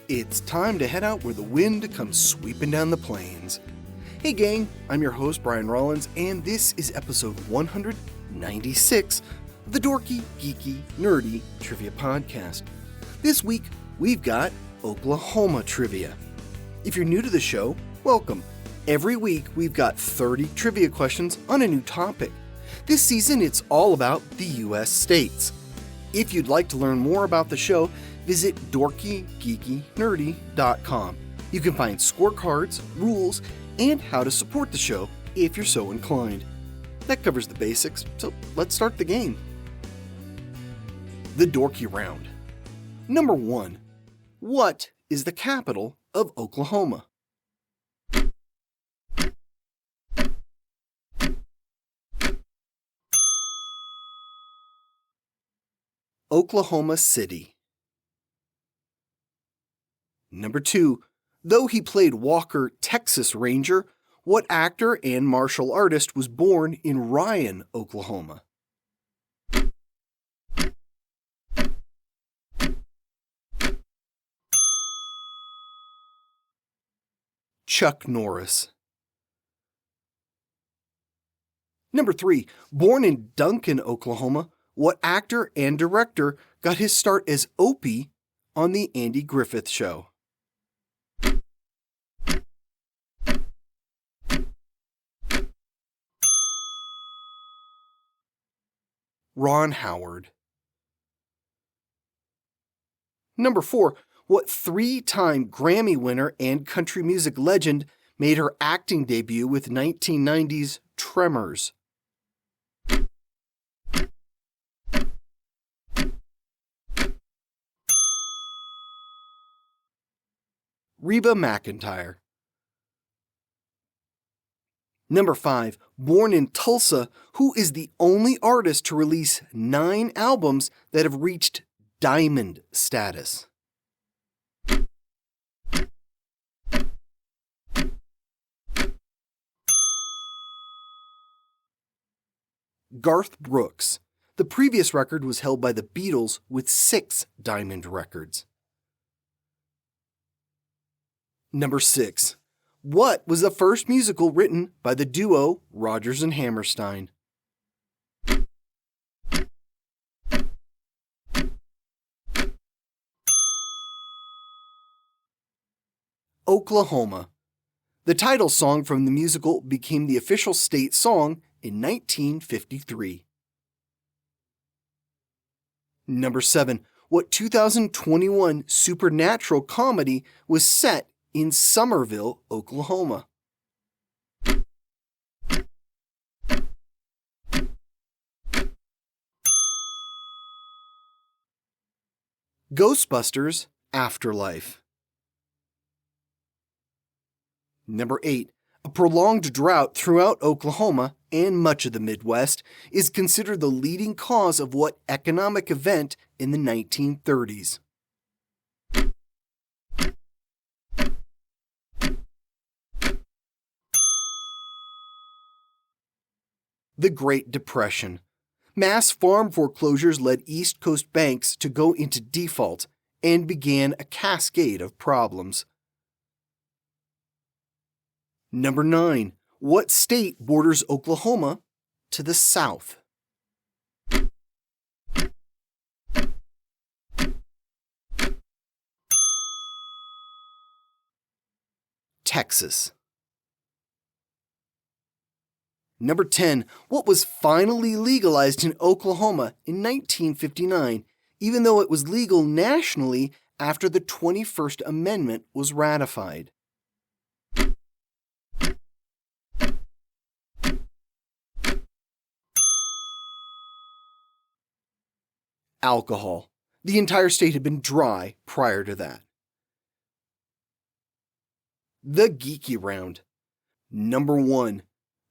It's time to head out where the wind comes sweeping down the plains. Hey gang, I'm your host Brian Rollins, and this is episode 196 of the Dorky, Geeky, Nerdy Trivia Podcast. This week, we've got Oklahoma trivia. If you're new to the show, welcome. Every week, we've got 30 trivia questions on a new topic. This season, it's all about the U.S. states. If you'd like to learn more about the show, visit dorkygeekynerdy.com. You can find scorecards, rules, and how to support the show if you're so inclined. That covers the basics, so let's start the game. The Dorky Round. Number 1. What is the capital of Oklahoma? Oklahoma City. Number 2. Though he played Walker, Texas Ranger, what actor and martial artist was born in Ryan, Oklahoma? Chuck Norris. Number 3. Born in Duncan, Oklahoma, what actor and director got his start as Opie on The Andy Griffith Show? Ron Howard. Number 4. What 3-time Grammy winner and country music legend made her acting debut with 1990's Tremors? Reba McEntire. Number 5. Born in Tulsa, who is the only artist to release 9 albums that have reached diamond status? Garth Brooks. The previous record was held by the Beatles with 6 diamond records. Number 6. What was the first musical written by the duo Rodgers and Hammerstein? Oklahoma. The title song from the musical became the official state song in 1953. Number 7. What 2021 supernatural comedy was set in Summerville, Oklahoma? Ghostbusters Afterlife. Number 8. A prolonged drought throughout Oklahoma and much of the Midwest is considered the leading cause of what economic event in the 1930s? The Great Depression. Mass farm foreclosures led East Coast banks to go into default and began a cascade of problems. Number 9. What state borders Oklahoma to the south? Texas. Number 10. What was finally legalized in Oklahoma in 1959, even though it was legal nationally after the 21st Amendment was ratified? Alcohol. The entire state had been dry prior to that. The Geeky Round. Number 1.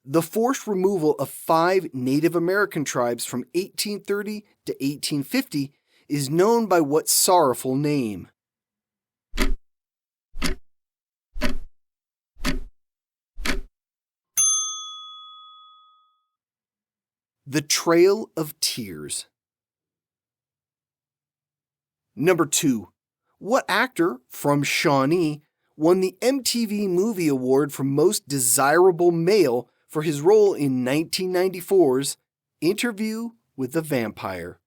The forced removal of 5 Native American tribes from 1830 to 1850 is known by what sorrowful name? The Trail of Tears. Number 2. What actor from Shawnee won the MTV Movie Award for Most Desirable Male for his role in 1994's Interview with the Vampire?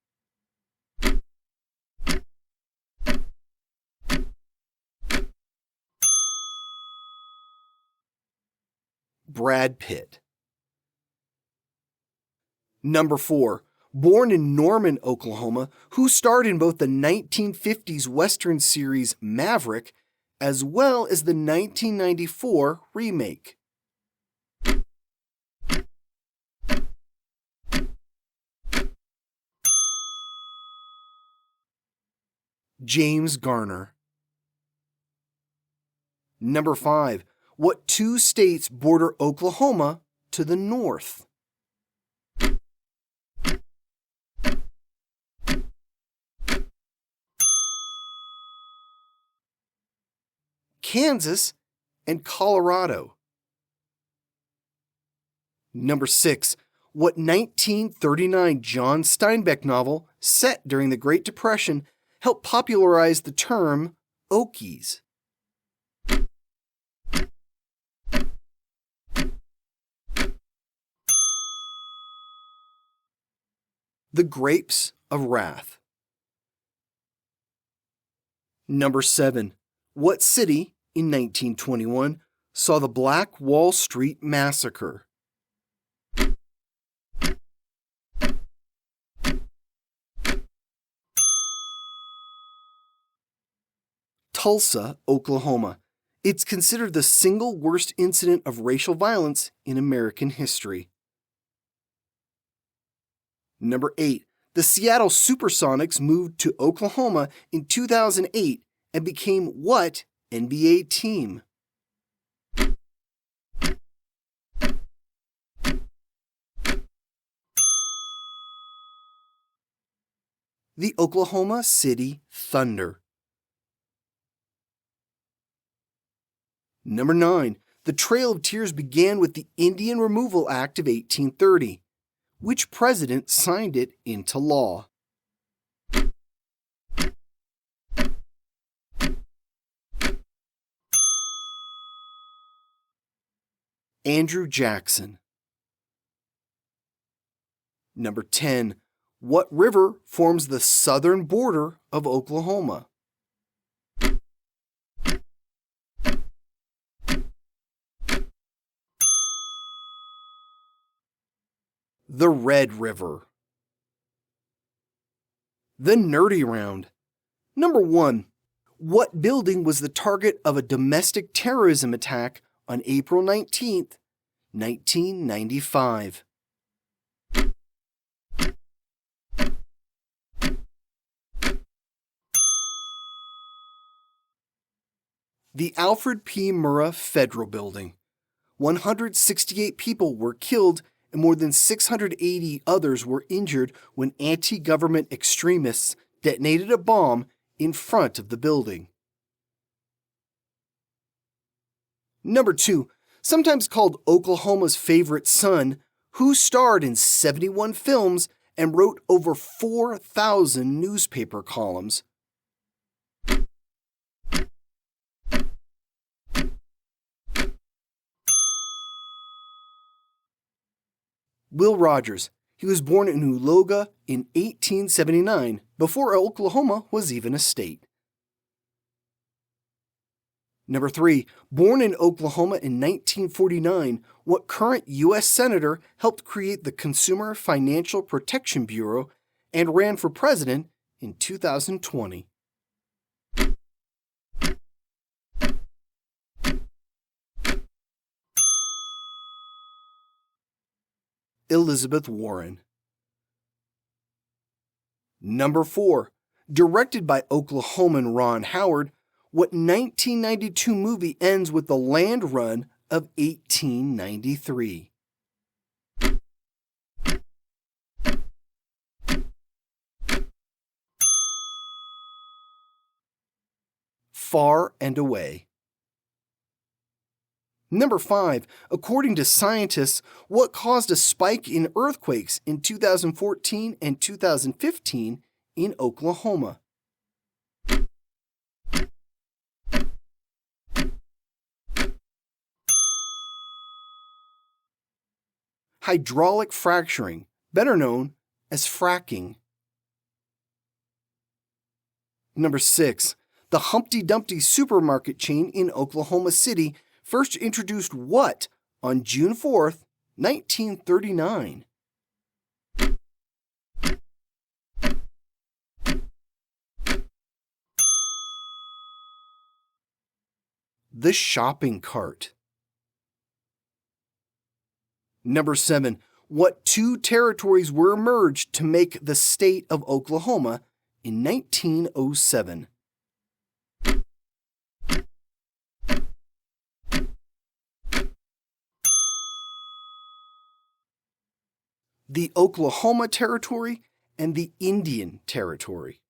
Brad Pitt. Number 4. Born in Norman, Oklahoma, who starred in both the 1950s Western series Maverick as well as the 1994 remake. James Garner. Number 5. What two states border Oklahoma to the north? Kansas and Colorado. Number 6. What 1939 John Steinbeck novel set during the Great Depression helped popularize the term Okies? The Grapes of Wrath. Number 7. What city in 1921 saw the Black Wall Street Massacre? Tulsa, Oklahoma. It's considered the single worst incident of racial violence in American history. Number 8. The Seattle Supersonics moved to Oklahoma in 2008 and became what NBA team? The Oklahoma City Thunder. Number 9. The Trail of Tears began with the Indian Removal Act of 1830. Which president signed it into law? Andrew Jackson. Number 10. What river forms the southern border of Oklahoma? The Red River. The Nerdy Round. Number 1. What building was the target of a domestic terrorism attack on April 19th, 1995? The Alfred P. Murrah Federal Building. 168 people were killed and more than 680 others were injured when anti-government extremists detonated a bomb in front of the building. Number 2. Sometimes called Oklahoma's favorite son, who starred in 71 films and wrote over 4,000 newspaper columns. Will Rogers. He was born in Uloga in 1879, before Oklahoma was even a state. Number 3. Born in Oklahoma in 1949, what current U.S. Senator helped create the Consumer Financial Protection Bureau and ran for president in 2020? Elizabeth Warren. Number 4. Directed by Oklahoman Ron Howard, what 1992 movie ends with the land run of 1893? Far and Away. Number 5. According to scientists, what caused a spike in earthquakes in 2014 and 2015 in Oklahoma? hydraulic fracturing, better known as fracking. Number 6. The Humpty Dumpty supermarket chain in Oklahoma City first introduced what on June 4th, 1939? The shopping cart. Number 7. What two territories were merged to make the state of Oklahoma in 1907? The Oklahoma Territory and the Indian Territory.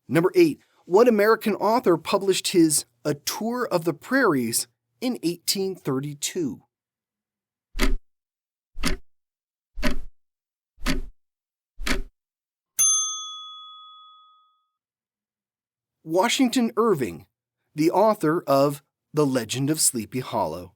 Number 8. What American author published his A Tour of the Prairies in 1832? Washington Irving, the author of The Legend of Sleepy Hollow.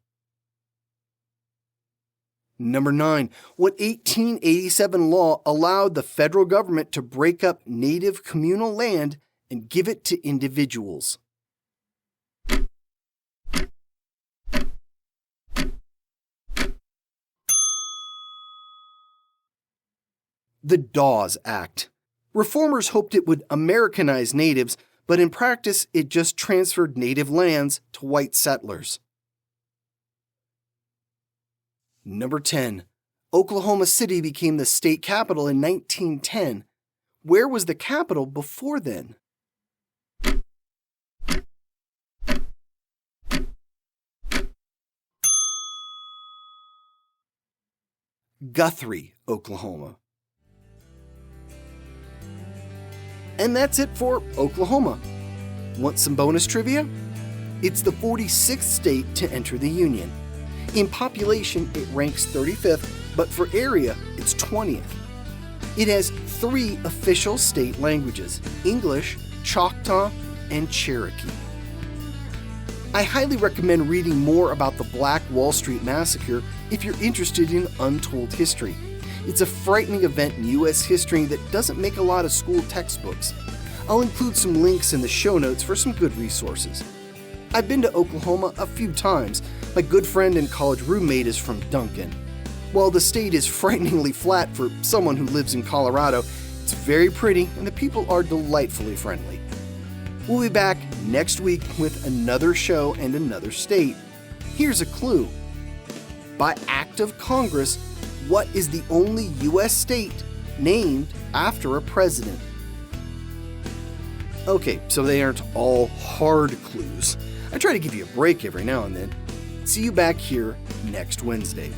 Number 9. What 1887 law allowed the federal government to break up native communal land and give it to individuals? The Dawes Act. Reformers hoped it would Americanize natives, but in practice it just transferred native lands to white settlers. Number 10. Oklahoma City became the state capital in 1910. Where was the capital before then? Guthrie, Oklahoma. And that's it for Oklahoma. Want some bonus trivia? It's the 46th state to enter the Union. In population, it ranks 35th, but for area, it's 20th. It has 3 official state languages: English, Choctaw, and Cherokee. I highly recommend reading more about the Black Wall Street Massacre if you're interested in untold history. It's a frightening event in U.S. history that doesn't make a lot of school textbooks. I'll include some links in the show notes for some good resources. I've been to Oklahoma a few times. My good friend and college roommate is from Duncan. While the state is frighteningly flat for someone who lives in Colorado, it's very pretty and the people are delightfully friendly. We'll be back next week with another show and another state. Here's a clue. By act of Congress, what is the only U.S. state named after a president? Okay, so they aren't all hard clues. I try to give you a break every now and then. See you back here next Wednesday.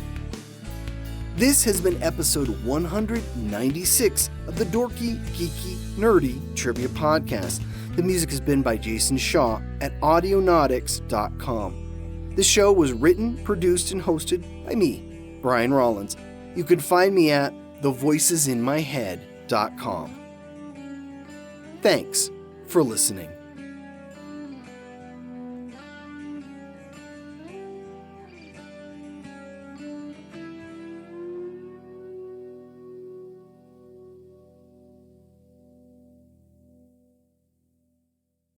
This has been episode 196 of the Dorky, Geeky, Nerdy Trivia Podcast. The music has been by Jason Shaw at audionautics.com. The show was written, produced, and hosted by me, Brian Rollins. You can find me at thevoicesinmyhead.com. Thanks for listening.